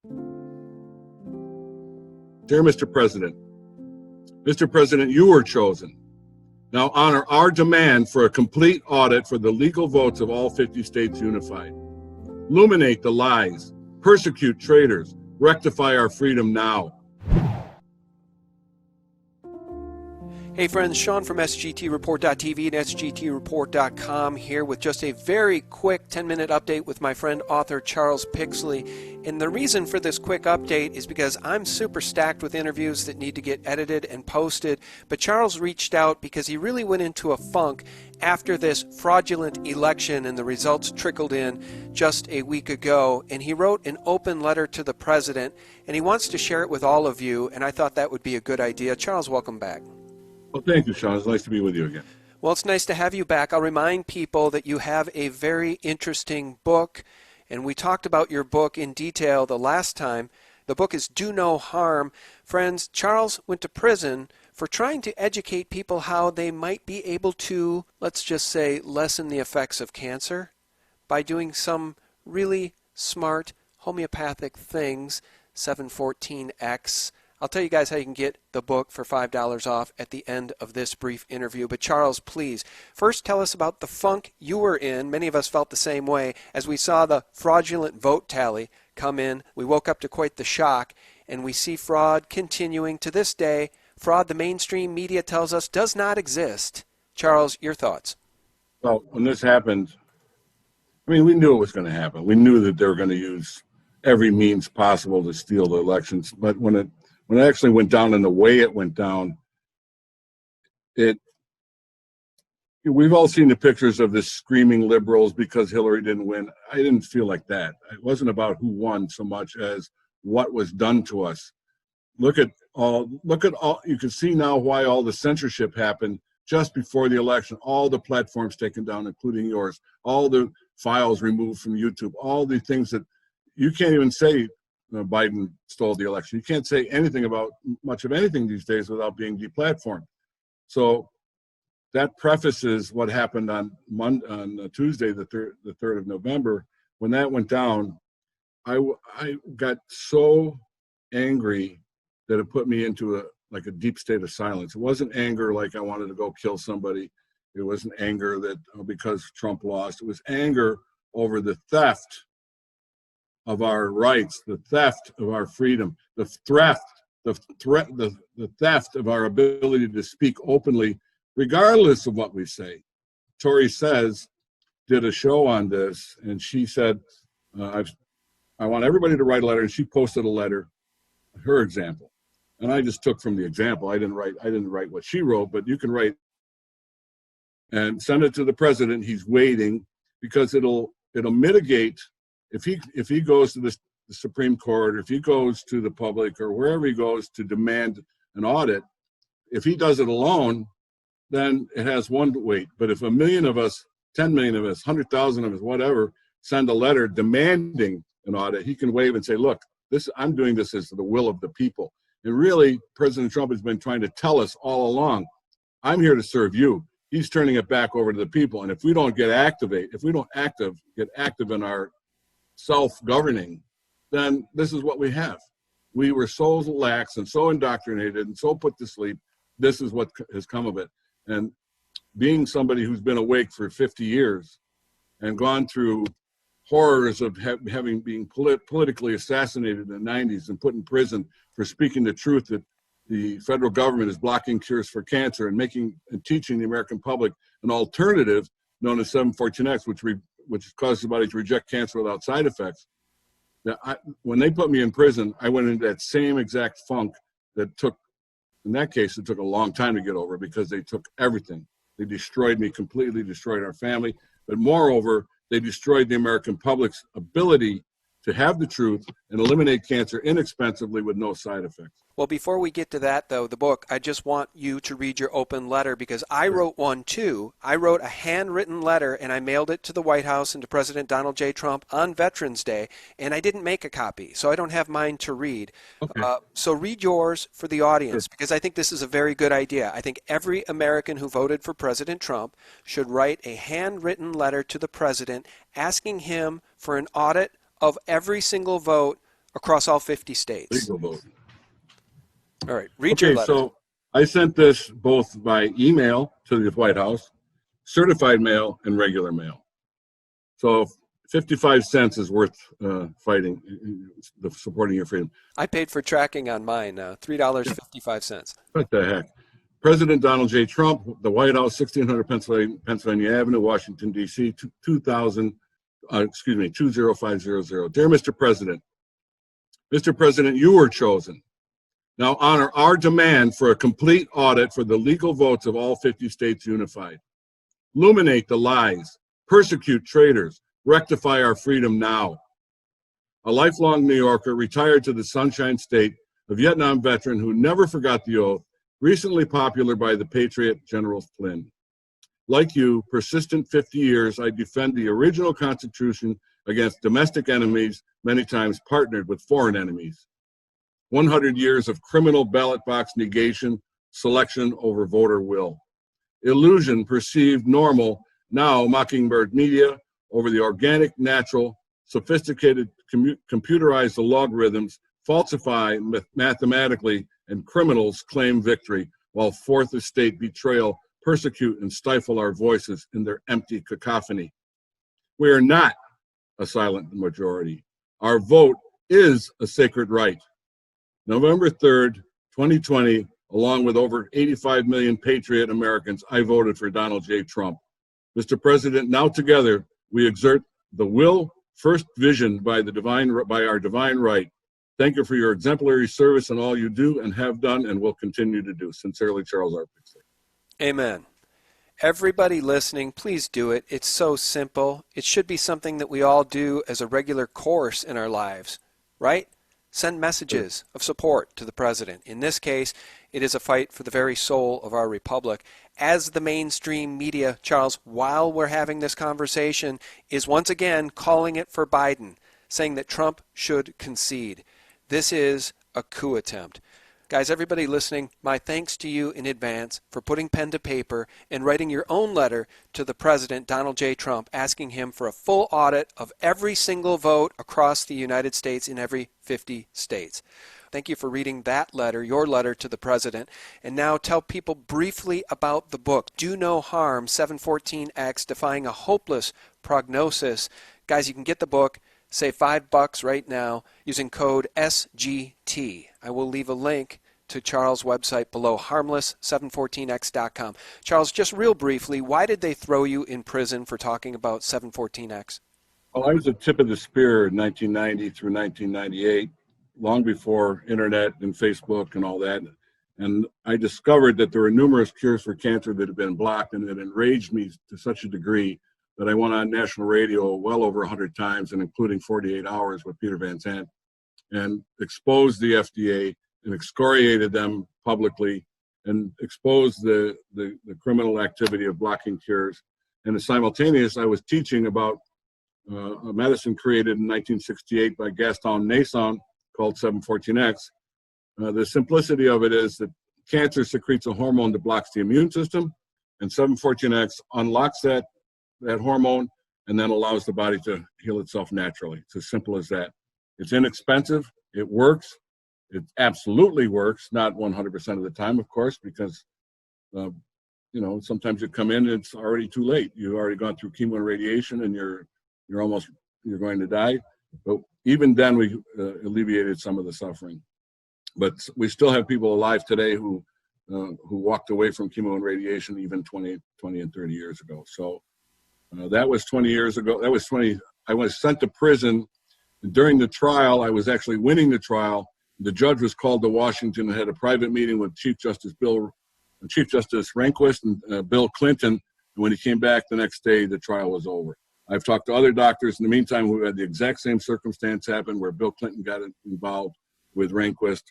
Dear Mr. President, you were chosen. Now honor our demand for a complete audit for the legal votes of all 50 states unified. Illuminate the lies, persecute traitors, rectify our freedom now. Hey friends, Sean from SGT Report.tv and SGTReport.com here with just a very quick 10-minute update with my friend author Charles Pixley. And the reason for this quick update is because I'm super stacked with interviews that need to get edited and posted. But Charles reached out because he really went into a funk after this fraudulent election and the results trickled in just a week ago. And he wrote an open letter to the president and he wants to share it with all of you. And I thought that would be a good idea. Charles, welcome back. Well, thank you, Sean. It's nice to be with you again. Well, it's nice to have you back. I'll remind people that you have a very interesting book, and we talked about your book in detail the last time. The book is Do No Harm. Friends, Charles went to prison for trying to educate people how they might be able to, let's just say, lessen the effects of cancer by doing some really smart homeopathic things, 714X. I'll tell you guys how you can get the book for $5 off at the end of this brief interview. But Charles, please, first tell us about the funk you were in. Many of us felt the same way as we saw the fraudulent vote tally come in. We woke up to quite the shock, and we see fraud continuing to this day. Fraud the mainstream media tells us does not exist. Charles, your thoughts? Well, when this happened, I mean, we knew it was going to happen. We knew that they were going to use every means possible to steal the elections. But when it actually went down and the way it went down, we've all seen the pictures of the screaming liberals because Hillary didn't win. I didn't feel like that. It wasn't about who won so much as what was done to us. Look at all, you can see now why all the censorship happened just before the election, all the platforms taken down, including yours, all the files removed from YouTube, all the things that you can't even say Biden stole the election. You can't say anything about much of anything these days without being deplatformed. So that prefaces what happened on Tuesday, the 3rd of November. When that went down, I got so angry that it put me into a deep state of silence. It wasn't anger like I wanted to go kill somebody. It wasn't anger that because Trump lost. It was anger over the theft of our rights, the theft of our freedom, the theft of our ability to speak openly, regardless of what we say. Tori Says did a show on this, and she said, I want everybody to write a letter, and she posted a letter, her example. And I just took from the example. I didn't write what she wrote, but you can write and send it to the president. He's waiting because it'll mitigate. If he goes to the Supreme Court, or if he goes to the public, or wherever he goes to demand an audit, if he does it alone, then it has one weight. But if 1 million of us, 10 million of us, 100,000 of us, whatever, send a letter demanding an audit, he can wave and say, look, I'm doing this as the will of the people. And really, President Trump has been trying to tell us all along, I'm here to serve you. He's turning it back over to the people. And if we don't get active in our self-governing, then this is what we have. We were so lax and so indoctrinated and so put to sleep. This is what has come of it. And being somebody who's been awake for 50 years and gone through horrors of being politically assassinated in the 90s and put in prison for speaking the truth that the federal government is blocking cures for cancer and teaching the American public an alternative known as 714X, which causes somebody to reject cancer without side effects. When they put me in prison, I went into that same exact funk that took, in that case, it took a long time to get over because they took everything. They destroyed me, completely destroyed our family. But moreover, they destroyed the American public's ability to have the truth and eliminate cancer inexpensively with no side effects. Well, before we get to that, though, the book, I just want you to read your open letter because I wrote one, too. I wrote a handwritten letter, and I mailed it to the White House and to President Donald J. Trump on Veterans Day, and I didn't make a copy, so I don't have mine to read. Okay. So read yours for the audience because I think this is a very good idea. I think every American who voted for President Trump should write a handwritten letter to the president asking him for an audit of every single vote across all 50 states. Legal vote. All right, read your letter. So I sent this both by email to the White House, certified mail, and regular mail. So 55 cents is worth fighting, supporting your freedom. I paid for tracking on mine, $3.55. What the heck? President Donald J. Trump, the White House, 1600 Pennsylvania Avenue, Washington, D.C., 2000, 20500. Dear Mr. President, you were chosen. Now honor our demand for a complete audit for the legal votes of all 50 states unified. Illuminate the lies, persecute traitors, rectify our freedom now. A lifelong New Yorker, retired to the Sunshine State, a Vietnam veteran who never forgot the oath, recently popular by the patriot General Flynn. Like you, persistent 50 years, I defend the original Constitution against domestic enemies, many times partnered with foreign enemies. 100 years of criminal ballot box negation, selection over voter will. Illusion perceived normal, now mockingbird media over the organic, natural, sophisticated, computerized logarithms, falsify mathematically, and criminals claim victory, while Fourth Estate betrayal persecute and stifle our voices in their empty cacophony. We are not a silent majority. Our vote is a sacred right. November 3rd, 2020, along with over 85 million patriot Americans, I voted for Donald J. Trump. Mr. President, now together we exert the will, first visioned by our divine right. Thank you for your exemplary service and all you do and have done and will continue to do. Sincerely, Charles R. Pixley. Amen. Everybody listening, please do it. It's so simple. It should be something that we all do as a regular course in our lives, right? Send messages of support to the president. In this case, it is a fight for the very soul of our republic. As the mainstream media, Charles, while we're having this conversation, is once again calling it for Biden, saying that Trump should concede. This is a coup attempt. Guys, everybody listening, my thanks to you in advance for putting pen to paper and writing your own letter to the President, Donald J. Trump, asking him for a full audit of every single vote across the United States in every 50 states. Thank you for reading that letter, your letter to the President. And now tell people briefly about the book, Do No Harm, 714X, Defying a Hopeless Prognosis. Guys, you can get the book. Save $5 right now using code SGT. I will leave a link to Charles' website below, harmless714x.com. Charles, just real briefly, why did they throw you in prison for talking about 714x? Well, I was the tip of the spear in 1990 through 1998, long before internet and Facebook and all that. And I discovered that there were numerous cures for cancer that had been blocked, and it enraged me to such a degree that I went on national radio well over 100 times, and including 48 Hours with Peter Van Zandt, and exposed the FDA and excoriated them publicly and exposed the criminal activity of blocking cures. And simultaneous, I was teaching about a medicine created in 1968 by Gaston Nason called 714X. The simplicity of it is that cancer secretes a hormone that blocks the immune system, and 714X unlocks that hormone and then allows the body to heal itself naturally. It's as simple as that. It's inexpensive. It works. It absolutely works. Not 100% of the time, of course, because sometimes you come in and it's already too late. You've already gone through chemo and radiation, and you're going to die. But even then, we alleviated some of the suffering. But we still have people alive today who walked away from chemo and radiation even 20 and 30 years ago. So. That was 20 years ago. I was sent to prison. During the trial, I was actually winning the trial. The judge was called to Washington and had a private meeting with Chief Justice Rehnquist and Bill Clinton. And when he came back the next day, the trial was over. I've talked to other doctors in the meantime who had the exact same circumstance happen, where Bill Clinton got involved with Rehnquist,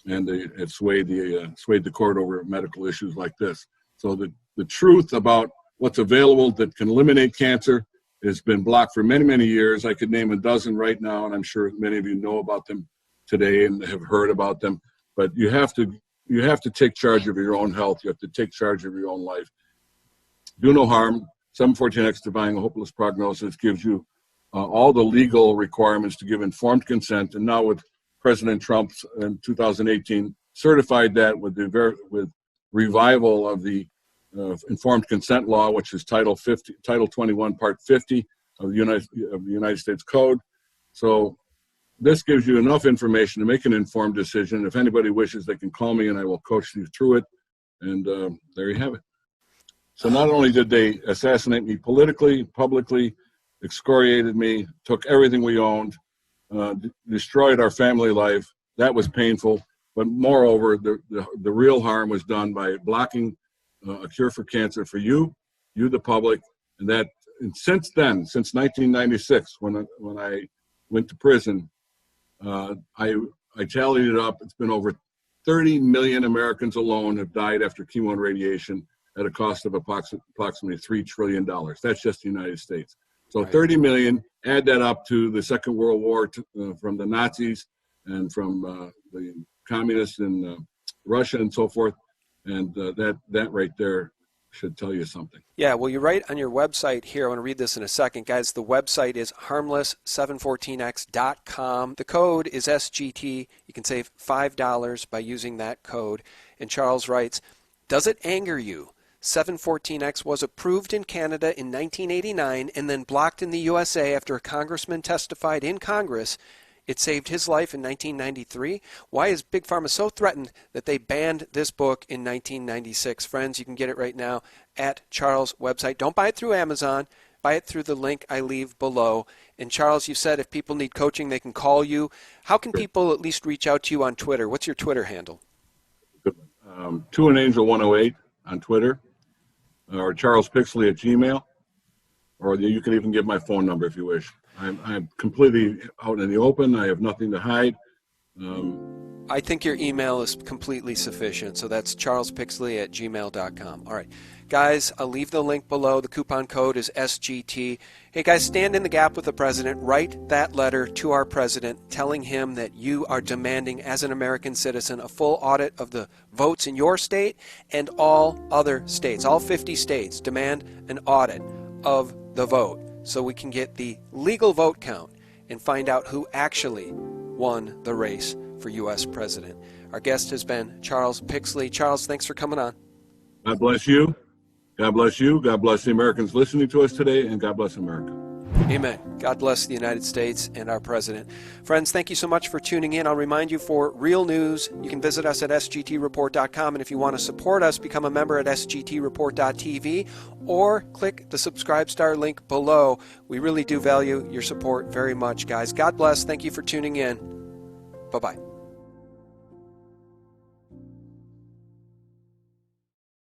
and it swayed the court over medical issues like this. So the truth about what's available that can eliminate cancer has been blocked for many, many years. I could name a dozen right now, and I'm sure many of you know about them today and have heard about them. But you have to take charge of your own health. You have to take charge of your own life. Do no harm. 714X, Defying a Hopeless Prognosis, gives you all the legal requirements to give informed consent, and now with President Trump in 2018 certified that with revival of the informed consent law, which is Title 21, Part 50 of the United States Code. So this gives you enough information to make an informed decision. If anybody wishes, they can call me and I will coach you through it. And there you have it. So not only did they assassinate me politically, publicly, excoriated me, took everything we owned, destroyed our family life. That was painful. But moreover, the real harm was done by blocking a cure for cancer for you, the public. And since then, since 1996, when I went to prison, I tallied it up. It's been over 30 million Americans alone have died after chemo and radiation at a cost of approximately $3 trillion. That's just the United States. So Right. 30 million, add that up to the Second World War from the Nazis and from the communists in Russia and so forth. And that right there should tell you something. Yeah, well, you write on your website here, I want to read this in a second. Guys, the website is harmless714x.com. The code is SGT. You can save $5 by using that code. And Charles writes, does it anger you? 714X was approved in Canada in 1989 and then blocked in the USA after a congressman testified in Congress. It saved his life in 1993. Why is Big Pharma so threatened that they banned this book in 1996? Friends, you can get it right now at Charles' website. Don't buy it through Amazon. Buy it through the link I leave below. And Charles, you said if people need coaching, they can call you. How can people at least reach out to you on Twitter? What's your Twitter handle? To an Angel 108 on Twitter, or Charles Pixley at Gmail, or you can even give my phone number if you wish. I'm completely out in the open. I have nothing to hide. I think your email is completely sufficient, so that's charlespixley@gmail.com. All right. Guys, I'll leave the link below. The coupon code is SGT. Hey, guys, stand in the gap with the president. Write that letter to our president telling him that you are demanding, as an American citizen, a full audit of the votes in your state and all other states. All 50 states demand an audit of the vote so we can get the legal vote count and find out who actually won the race for U.S. president. Our guest has been Charles Pixley. Charles, thanks for coming on. God bless you. God bless you. God bless the Americans listening to us today, and God bless America. Amen. God bless the United States and our president. Friends, thank you so much for tuning in. I'll remind you, for real news, you can visit us at sgtreport.com, and if you want to support us, become a member at sgtreport.tv or click the subscribe star link below. We really do value your support very much, guys. God bless. Thank you for tuning in. Bye-bye.